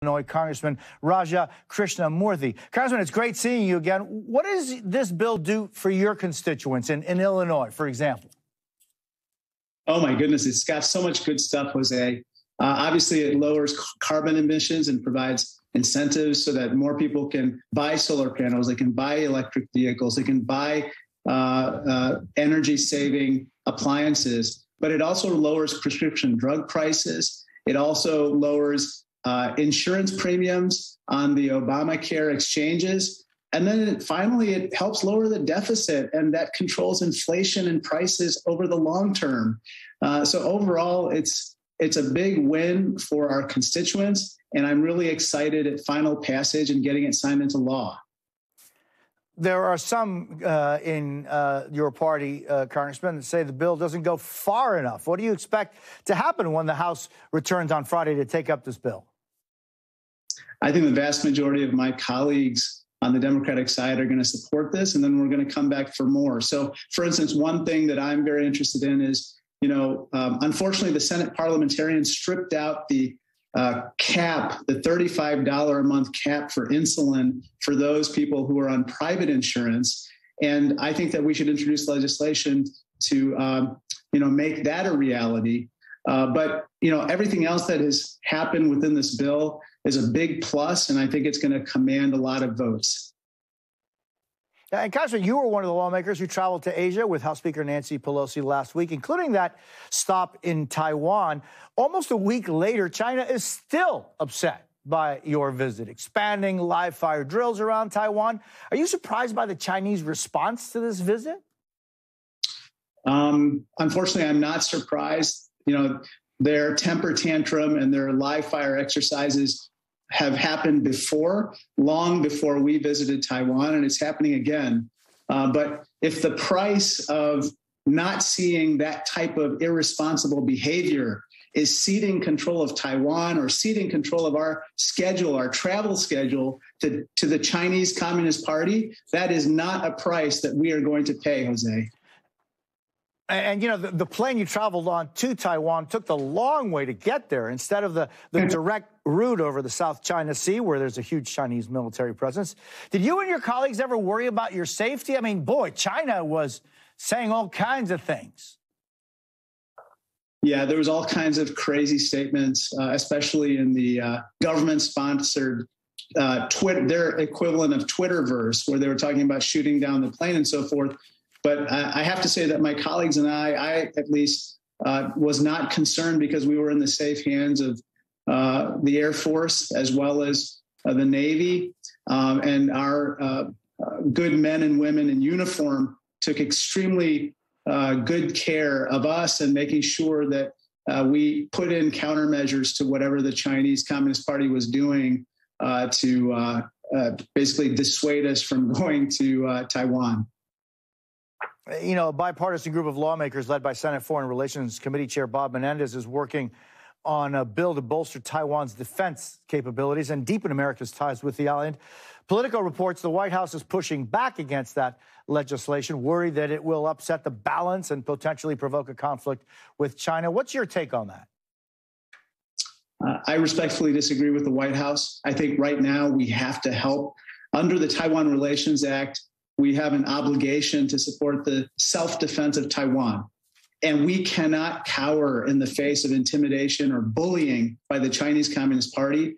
Illinois Congressman Raja Krishnamoorthi. Congressman, it's great seeing you again. What does this bill do for your constituents in Illinois, for example? Oh, my goodness. It's got so much good stuff, Jose. Obviously, it lowers carbon emissions and provides incentives so that more people can buy solar panels, they can buy electric vehicles, they can buy energy-saving appliances. But it also lowers prescription drug prices. It also lowers insurance premiums on the Obamacare exchanges. And then finally, it helps lower the deficit, and that controls inflation and prices over the long term. So overall, it's a big win for our constituents, and I'm really excited at final passage and getting it signed into law. There are some in your party, Congressman, that say the bill doesn't go far enough. What do you expect to happen when the House returns on Friday to take up this bill? I think the vast majority of my colleagues on the Democratic side are going to support this, and then we're going to come back for more. So, for instance, one thing that I'm very interested in is, unfortunately, the Senate parliamentarians stripped out the cap, the $35 a month cap for insulin for those people who are on private insurance. And I think that we should introduce legislation to, make that a reality. But everything else that has happened within this bill is a big plus, and I think it's going to command a lot of votes. And Congressman, you were one of the lawmakers who traveled to Asia with House Speaker Nancy Pelosi last week, including that stop in Taiwan. Almost a week later, China is still upset by your visit, expanding live fire drills around Taiwan. Are you surprised by the Chinese response to this visit? Unfortunately, I'm not surprised. Their temper tantrum and their live fire exercises have happened before, long before we visited Taiwan, and it's happening again. But if the price of not seeing that type of irresponsible behavior is ceding control of Taiwan or ceding control of our schedule, our travel schedule to the Chinese Communist Party, that is not a price that we are going to pay, Jose. And, the plane you traveled on to Taiwan took the long way to get there instead of the direct route over the South China Sea, where there's a huge Chinese military presence. Did you and your colleagues ever worry about your safety? I mean, boy, China was saying all kinds of things. Yeah, there was all kinds of crazy statements, especially in the government-sponsored Twitter, their equivalent of Twitterverse, where they were talking about shooting down the plane and so forth. But I have to say that my colleagues and I at least, was not concerned because we were in the safe hands of the Air Force as well as the Navy. And our good men and women in uniform took extremely good care of us and making sure that we put in countermeasures to whatever the Chinese Communist Party was doing to basically dissuade us from going to Taiwan. A bipartisan group of lawmakers led by Senate Foreign Relations Committee Chair Bob Menendez is working on a bill to bolster Taiwan's defense capabilities and deepen America's ties with the island. Politico reports the White House is pushing back against that legislation, worried that it will upset the balance and potentially provoke a conflict with China. What's your take on that? I respectfully disagree with the White House. I think right now we have to help. Under the Taiwan Relations Act, we have an obligation to support the self-defense of Taiwan. And we cannot cower in the face of intimidation or bullying by the Chinese Communist Party.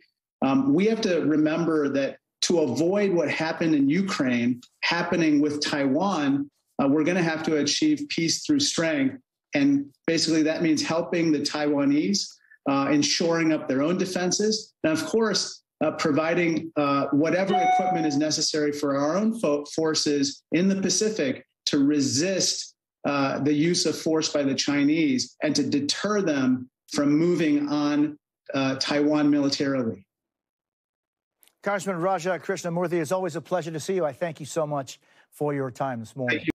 We have to remember that to avoid what happened in Ukraine happening with Taiwan, we're going to have to achieve peace through strength. And basically that means helping the Taiwanese in shoring up their own defenses. And of course, providing whatever equipment is necessary for our own forces in the Pacific to resist the use of force by the Chinese and to deter them from moving on Taiwan militarily. Congressman Raja Krishnamoorthi, it's always a pleasure to see you. I thank you so much for your time this morning.